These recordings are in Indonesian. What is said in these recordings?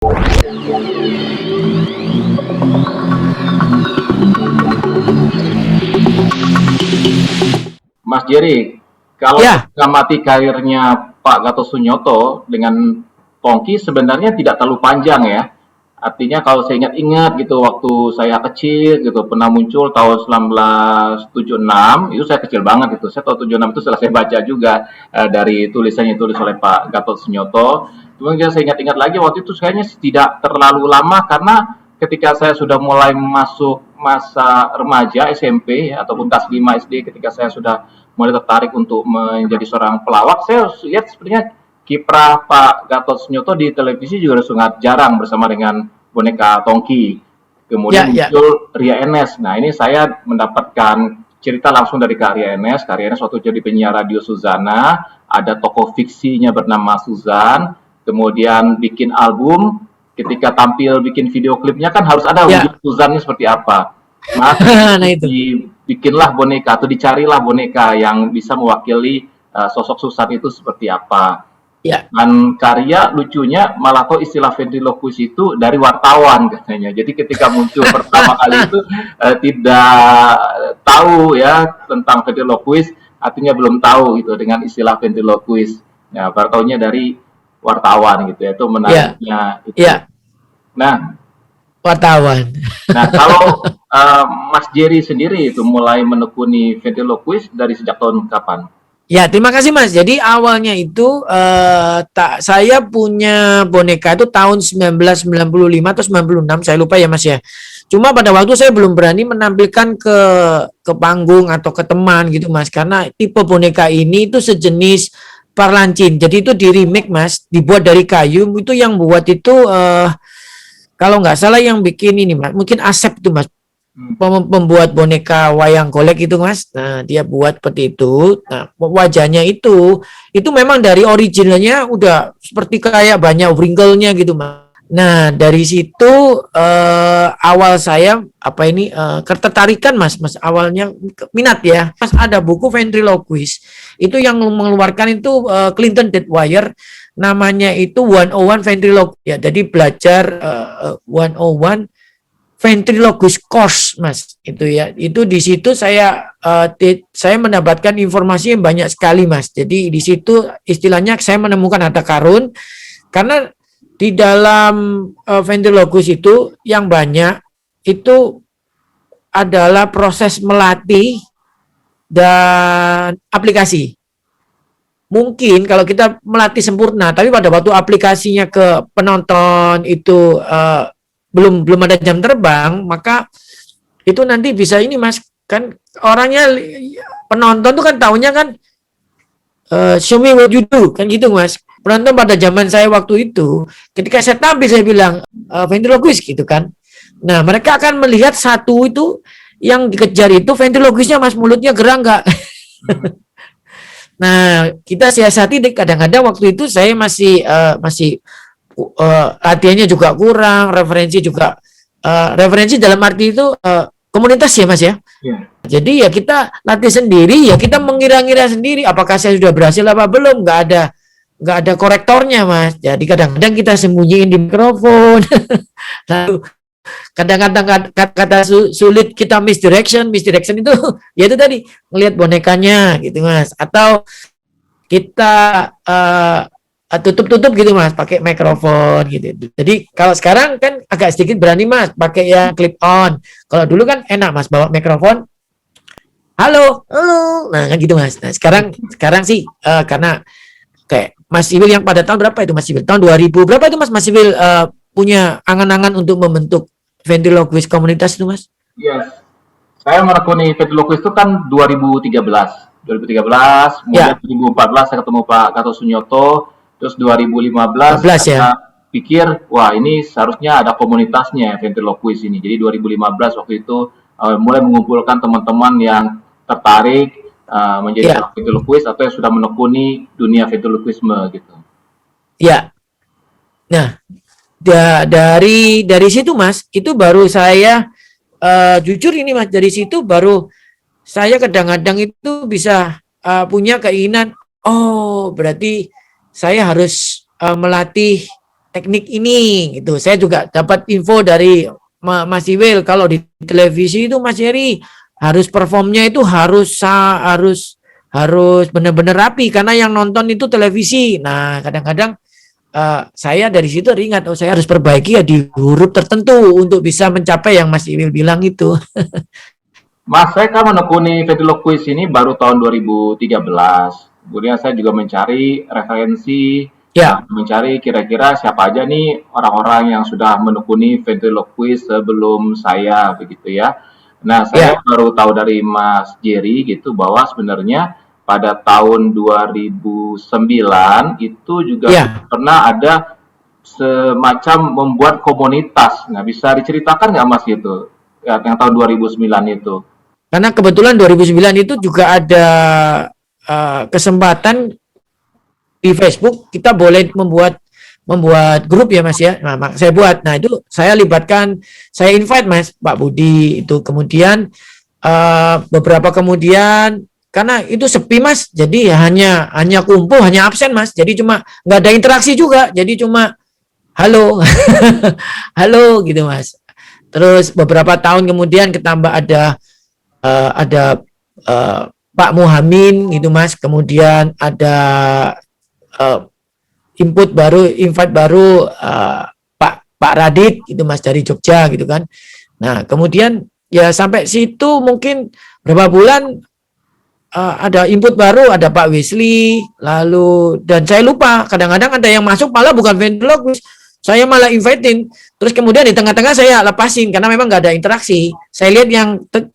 Mas Jerry, kalau Ya, mengamati karirnya Pak Gatot Subroto dengan Pongki sebenarnya tidak terlalu panjang ya. Artinya kalau saya ingat-ingat gitu waktu saya kecil gitu pernah muncul tahun 1976, itu saya kecil banget itu. Saya tahun 76 itu setelah saya baca juga dari tulisannya tulis oleh Pak Gatot Subroto. Kemudian saya ingat-ingat lagi waktu itu kayaknya tidak terlalu lama karena ketika saya sudah mulai masuk masa remaja SMP ya, ataupun kelas 5 SD ketika saya sudah mulai tertarik untuk menjadi seorang pelawak, saya lihat sebenarnya kiprah Pak Gatot Subroto di televisi juga sangat jarang bersama dengan boneka Tongki. Kemudian ya. muncul Ria Enes. Nah, ini saya mendapatkan cerita langsung dari Kak Ria Enes. Kak Ria Enes waktu jadi penyiar radio Suzana, ada tokoh fiksinya bernama Suzan, kemudian bikin album, ketika tampil bikin video klipnya kan harus ada wujud Ya. Suzannya seperti apa. Maka Nah itu. dibikinlah boneka atau dicarilah boneka yang bisa mewakili sosok Susan itu seperti apa. Ya. Dan karya lucunya malah kok istilah ventriloquist itu dari wartawan katanya. Jadi ketika muncul pertama kali itu tidak tahu ya tentang ventriloquist, artinya belum tahu gitu dengan istilah ventriloquist. Ya, baru tahunya dari wartawan gitu ya. Itu Ya. menariknya itu. Ya. Nah, Wartawan. nah kalau Mas Jerry sendiri itu mulai menekuni ventriloquist dari sejak tahun kapan? Ya, terima kasih Mas. Jadi awalnya itu saya punya boneka itu tahun 1995 atau 96, saya lupa ya Mas ya. Cuma pada waktu saya belum berani menampilkan ke panggung atau ke teman gitu Mas, karena tipe boneka ini itu sejenis parlancin. Jadi itu di remake Mas, dibuat dari kayu. Itu yang buat itu kalau nggak salah yang bikin ini Mas, mungkin Asep itu Mas, Hmm. pembuat boneka wayang golek itu Mas. Nah, dia buat seperti itu. Nah, wajahnya itu memang dari originalnya udah seperti kayak banyak wrinkle-nya gitu Mas. Nah, dari situ awal saya apa ini ketertarikan Mas awalnya minat ya. Mas ada buku ventriloquist. Itu yang mengeluarkan itu Clinton Deadwire, namanya itu 101 ventriloquist ya. Jadi belajar 101 ventriloquist course Mas itu ya. Itu di situ saya mendapatkan informasi yang banyak sekali Mas. Jadi di situ istilahnya saya menemukan harta karun, karena di dalam ventriloquist itu yang banyak itu adalah proses melatih dan aplikasi. Mungkin kalau kita melatih sempurna, tapi pada waktu aplikasinya ke penonton itu belum belum ada jam terbang, maka itu nanti bisa ini Mas, kan orangnya penonton tuh kan taunya kan show me what you do kan gitu Mas. Penonton pada zaman saya waktu itu, ketika saya tampil saya bilang ventriloquist gitu kan. Nah mereka akan melihat satu itu yang dikejar itu ventriloquistnya Mas, mulutnya gerak nggak. Nah kita siasati kadang-kadang waktu itu saya masih latihannya juga kurang, referensi dalam arti itu komunitas ya Mas ya. Yeah. Jadi ya kita latih sendiri, ya kita mengira-ngira sendiri apakah saya sudah berhasil apa belum, nggak ada korektornya Mas. Jadi kadang-kadang kita sembunyiin di mikrofon. Lalu kadang-kadang kata sulit kita misdirection itu ya itu tadi ngelihat bonekanya gitu Mas, atau kita tutup-tutup gitu Mas pakai mikrofon gitu. Jadi kalau sekarang kan agak sedikit berani Mas pakai yang clip on. Kalau dulu kan enak Mas bawa mikrofon, halo, halo. Nah, kan gitu Mas. Nah, sekarang sih karena kayak Mas Iwil yang pada tahun berapa itu Mas Iwil? Tahun 2000 berapa itu Mas Iwil punya angan-angan untuk membentuk ventriloquist komunitas itu Mas? Iya, saya menekuni ventriloquist itu kan 2013. 2013, kemudian Ya, 2014 saya ketemu Pak Gatot Subroto, terus 2015 14 ya. saya pikir, wah ini seharusnya ada komunitasnya ventriloquist ini. Jadi 2015 waktu itu mulai mengumpulkan teman-teman yang tertarik menjadi Ya, seorang ventriloquist atau yang sudah menekuni dunia ventriloquisme gitu. ya. Nah, dari situ Mas, itu baru saya jujur ini Mas, dari situ baru saya kadang-kadang itu bisa punya keinginan, oh berarti saya harus melatih teknik ini gitu. Saya juga dapat info dari Mas Iwil, kalau di televisi itu Mas Heri harus performnya itu harus benar-benar rapi karena yang nonton itu televisi. Nah, kadang-kadang saya dari situ teringat, oh saya harus perbaiki ya di huruf tertentu untuk bisa mencapai yang Mas Iwil bilang itu. Mas, saya kan menekuni ventriloquist ini baru tahun 2013. Kemudian saya juga mencari referensi, Ya, mencari kira-kira siapa aja nih orang-orang yang sudah menekuni ventriloquist sebelum saya, begitu ya. Nah, saya ya, baru tahu dari Mas Jerry gitu bahwa sebenarnya pada tahun 2009 itu juga ya. pernah ada semacam membuat komunitas. Nah, bisa diceritakan nggak Mas gitu? Ya, yang tahun 2009 itu. Karena kebetulan 2009 itu juga ada kesempatan di Facebook kita boleh membuat grup ya Mas ya. Nah, saya buat. Nah, itu saya libatkan, saya invite Mas Pak Budi itu. Kemudian beberapa kemudian karena itu sepi Mas, jadi ya hanya kumpul, hanya absen Mas. Jadi cuma nggak ada interaksi juga. Jadi cuma halo, halo gitu Mas. Terus beberapa tahun kemudian ketambah ada Pak Muhamin gitu Mas. Kemudian ada uh, invite baru Pak Radit gitu Mas dari Jogja gitu kan. Nah, kemudian ya sampai situ mungkin berapa bulan ada input baru, ada Pak Wesley, lalu dan saya lupa kadang-kadang ada yang masuk malah bukan ventriloquist, saya malah inviting. Terus kemudian di tengah-tengah saya lepasin karena memang nggak ada interaksi. Saya lihat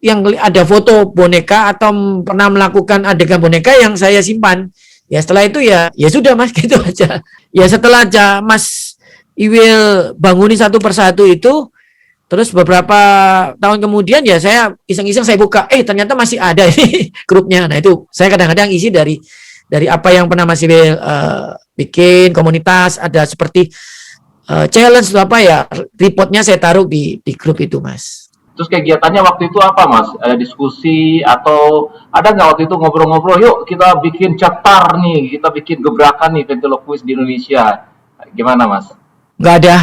yang ada foto boneka atau pernah melakukan adegan boneka yang saya simpan. Ya setelah itu ya sudah Mas gitu aja. Ya setelah aja Mas Iwil bangunin satu persatu itu, terus beberapa tahun kemudian ya saya iseng-iseng saya buka, ternyata masih ada ini grupnya. Nah itu saya kadang-kadang isi dari apa yang pernah Mas Iwil bikin komunitas, ada seperti challenge atau apa ya, reportnya saya taruh di grup itu Mas. Terus kegiatannya waktu itu apa, Mas? Ada diskusi atau ada nggak waktu itu ngobrol-ngobrol, yuk kita bikin chapter nih, kita bikin gebrakan nih ventriloquist di Indonesia. Gimana, Mas? Nggak ada.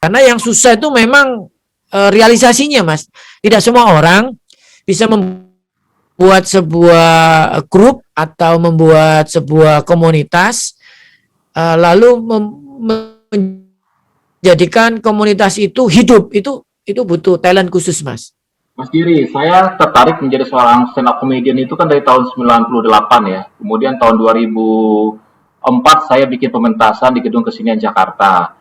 Karena yang susah itu memang realisasinya Mas. Tidak semua orang bisa membuat sebuah grup atau membuat sebuah komunitas lalu menjadikan komunitas itu hidup. Itu butuh talent khusus Mas. Mas Giri, saya tertarik menjadi seorang stand up comedian itu kan dari tahun 98 ya. Kemudian tahun 2004 saya bikin pementasan di Gedung Kesenian Jakarta.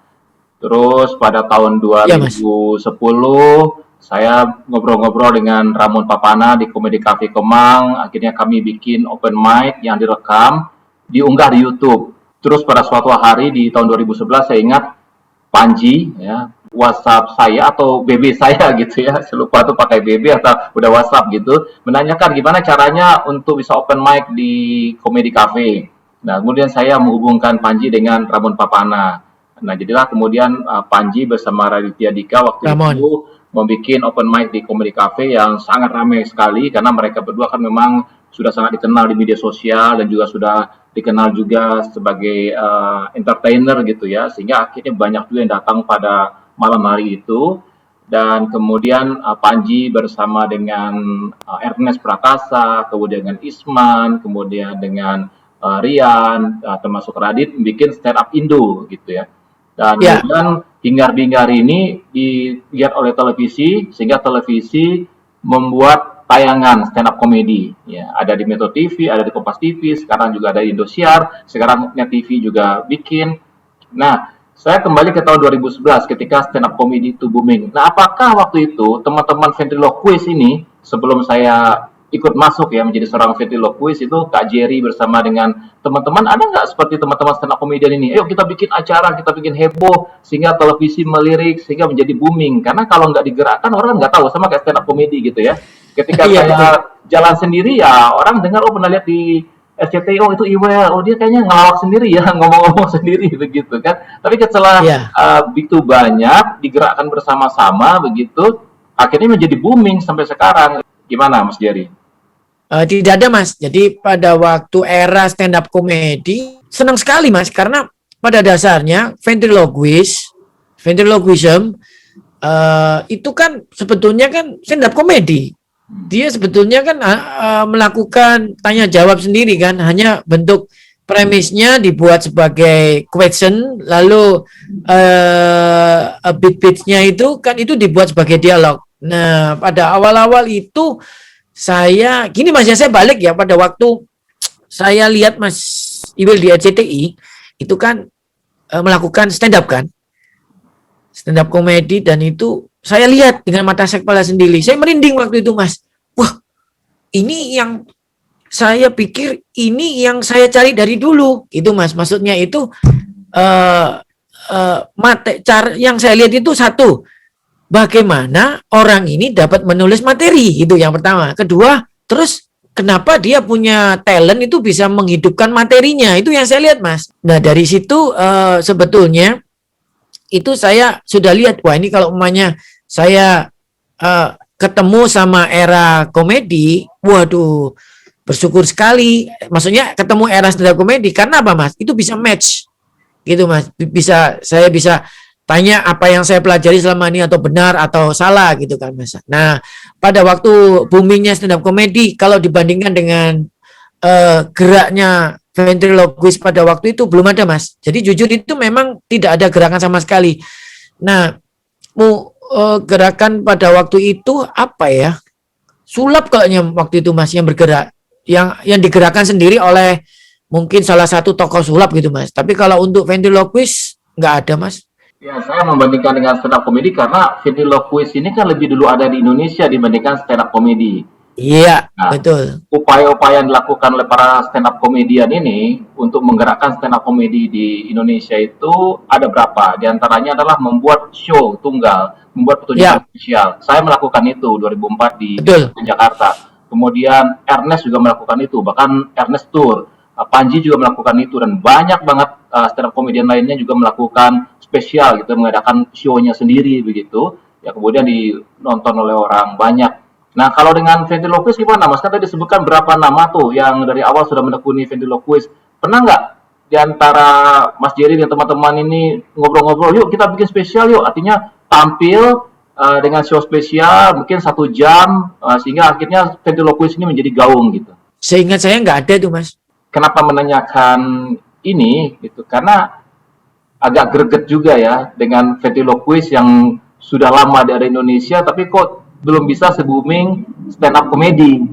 Terus pada tahun Ya Mas. 2010 saya ngobrol-ngobrol dengan Ramon Papana di Komedi Cafe Kemang. Akhirnya kami bikin open mic yang direkam, diunggah di YouTube. Terus pada suatu hari di tahun 2011 saya ingat Panji ya, WhatsApp saya atau BB saya gitu ya, saya lupa tuh pakai BB atau udah WhatsApp gitu, menanyakan gimana caranya untuk bisa open mic di Komedi Cafe. Nah, kemudian saya menghubungkan Panji dengan Ramon Papana. Nah, jadilah kemudian Panji bersama Raditya Dika waktu Ramon. itu membuat open mic di Comedy Cafe yang sangat ramai sekali karena mereka berdua kan memang sudah sangat dikenal di media sosial dan juga sudah dikenal juga sebagai entertainer gitu ya, sehingga akhirnya banyak juga yang datang pada malam hari itu. Dan kemudian Panji bersama dengan Ernest Prakasa, kemudian dengan Isman, kemudian dengan Rian, termasuk Radit, bikin stand up Indo gitu ya. Dan Ya, kemudian hingar-bingar ini dilihat oleh televisi, sehingga televisi membuat tayangan stand up comedy. Ya, ada di Metro TV, ada di Kompas TV, sekarang juga ada di Indosiar, sekarang Net TV juga bikin. Nah, saya kembali ke tahun 2011 ketika stand up comedy itu booming. Nah, apakah waktu itu teman-teman ventriloquist ini sebelum saya ikut masuk ya menjadi seorang ventriloquist itu Kak Jerry bersama dengan teman-teman ada nggak seperti teman-teman stand up comedian ini? Ayo kita bikin acara, kita bikin heboh sehingga televisi melirik sehingga menjadi booming. Karena kalau nggak digerakkan orang nggak tahu sama kayak stand up comedy gitu ya. Ketika iya saya betul. jalan sendiri ya orang dengar oh pernah lihat di RCTI, oh itu Iwel, oh dia kayaknya ngelawak sendiri ya, ngomong-ngomong sendiri begitu kan. Tapi setelah Iya. begitu banyak digerakkan bersama-sama begitu, akhirnya menjadi booming sampai sekarang. Gimana Mas Jerry? Tidak ada Mas. Jadi pada waktu era stand up comedy senang sekali Mas karena pada dasarnya ventriloquism itu kan sebetulnya kan stand up comedy. Dia sebetulnya kan melakukan tanya jawab sendiri kan, hanya bentuk premisnya dibuat sebagai question, lalu beat-beatnya itu kan itu dibuat sebagai dialog. Nah, pada awal-awal itu saya gini Mas ya, saya balik ya pada waktu saya lihat Mas Iwil di RCTI itu kan melakukan stand up kan, stand up komedi, dan itu saya lihat dengan mata saya kepala sendiri. Saya merinding waktu itu Mas. Wah, ini yang saya pikir ini yang saya cari dari dulu gitu Mas. Maksudnya itu yang saya lihat itu satu, bagaimana orang ini dapat menulis materi, itu yang pertama. Kedua, terus kenapa dia punya talent itu bisa menghidupkan materinya, itu yang saya lihat Mas. Nah dari situ sebetulnya itu saya sudah lihat, wah ini kalau umpamanya saya ketemu sama era komedi, waduh bersyukur sekali. Maksudnya ketemu era stand up komedi karena apa Mas? Itu bisa match gitu Mas. Saya bisa tanya apa yang saya pelajari selama ini atau benar atau salah gitu kan Mas. Nah pada waktu boomingnya stand up komedi, kalau dibandingkan dengan geraknya ventriloquist pada waktu itu belum ada Mas. Jadi jujur itu memang tidak ada gerakan sama sekali. Nah, gerakan pada waktu itu apa ya? Sulap kayaknya waktu itu Mas yang bergerak. Yang digerakkan sendiri oleh mungkin salah satu tokoh sulap gitu Mas. Tapi kalau untuk ventriloquist nggak ada Mas. Ya, saya membandingkan dengan stand up comedy karena ventriloquist ini kan lebih dulu ada di Indonesia dibandingkan stand up comedy. Iya, Nah, betul. upaya-upaya yang dilakukan oleh para stand up komedian ini untuk menggerakkan stand up komedi di Indonesia itu ada berapa? Di antaranya adalah membuat show tunggal, membuat pertunjukan Ya, spesial. Saya melakukan itu 2004 di betul. Jakarta. Kemudian Ernest juga melakukan itu, bahkan Ernest Tour. Panji juga melakukan itu dan banyak banget stand up komedian lainnya juga melakukan spesial gitu, mengadakan show-nya sendiri begitu. Ya kemudian dinonton oleh orang banyak. Nah, kalau dengan ventriloquist gimana, Mas? Kan tadi disebutkan berapa nama tuh yang dari awal sudah menekuni ventriloquist. Pernah nggak di antara Mas Jerry dan teman-teman ini ngobrol-ngobrol, yuk kita bikin spesial yuk. Artinya tampil dengan show spesial mungkin 1 jam, sehingga akhirnya ventriloquist ini menjadi gaung gitu. Seingat saya nggak ada tuh Mas. Kenapa menanyakan ini? Gitu, karena agak greget juga ya dengan ventriloquist yang sudah lama dari Indonesia, tapi kok belum bisa se-booming stand up comedy.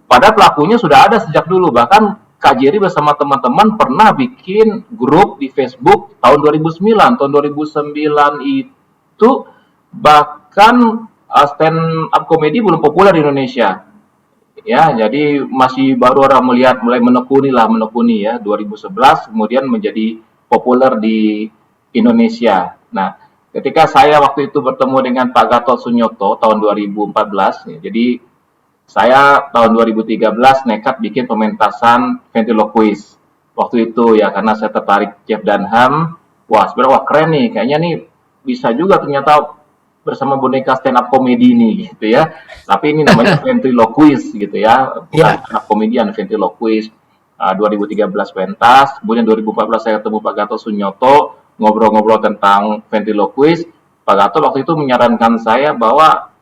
Padahal pelakunya sudah ada sejak dulu. Bahkan Kak Jerry bersama teman-teman pernah bikin grup di Facebook tahun 2009. Tahun 2009 itu bahkan stand up comedy belum populer di Indonesia. Ya, jadi masih baru orang mulai menekuni ya 2011 kemudian menjadi populer di Indonesia. Nah, ketika saya waktu itu bertemu dengan Pak Gatot Sunyoto tahun 2014, ya, jadi saya tahun 2013 nekat bikin pementasan ventriloquist. Waktu itu ya karena saya tertarik Jeff Dunham, wah sebenarnya wah keren nih, kayaknya nih bisa juga ternyata bersama boneka stand up comedy ini gitu ya. Tapi ini namanya ventriloquist gitu ya, bukan Ya, stand up comedian, ventriloquist. 2013 pentas, kemudian 2014 saya ketemu Pak Gatot Sunyoto, ngobrol-ngobrol tentang ventriloquist. Pak Gatot waktu itu menyarankan saya bahwa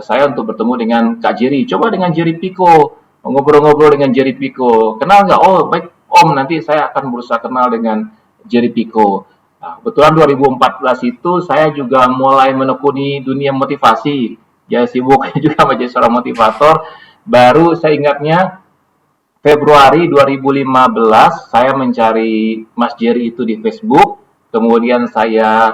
saya untuk bertemu dengan Kak Jerry. Coba dengan Jerry Pico, ngobrol-ngobrol dengan Jerry Pico. Kenal nggak? Oh baik Om, nanti saya akan berusaha kenal dengan Jerry Pico. Nah, kebetulan 2014 itu saya juga mulai menekuni dunia motivasi. Ya sibuk juga menjadi seorang motivator. Baru saya ingatnya Februari 2015 saya mencari Mas Jerry itu di Facebook. Kemudian saya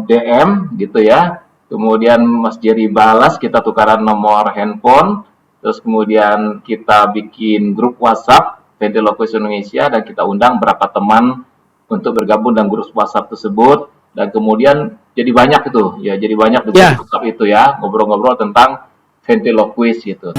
DM gitu ya. Kemudian Mas Jerry balas, kita tukaran nomor handphone. Terus kemudian kita bikin grup WhatsApp Ventriloquist Indonesia dan kita undang berapa teman untuk bergabung dalam grup WhatsApp tersebut dan kemudian jadi banyak itu ya, jadi banyak di grup ya. WhatsApp itu ya, ngobrol-ngobrol tentang ventriloquist gitu.